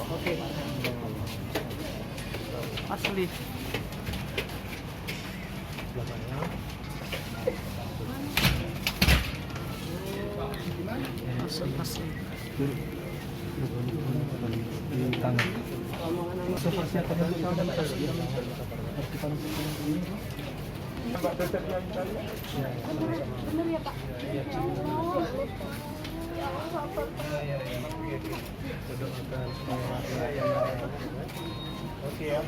Oke. Asli. Asli. Di tangan. Bener ya Pak? Ya Allah. Ya Allah. Oke ya.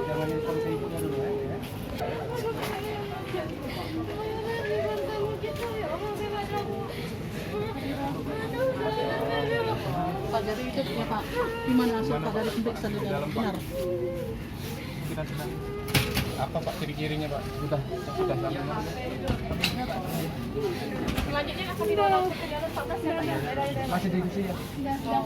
Jangan informasi ibunya dulu ya. Pak dari hidup ya Pak, gimana hasil Pak dari pemeriksaan di dalam benar? Sudah. Apa Pak ciri-cirinya Pak? Sudah sama. Selanjutnya akan dibawa ke dalam Pak Bas ya Pak ya? Masih di sini ya? Sudah.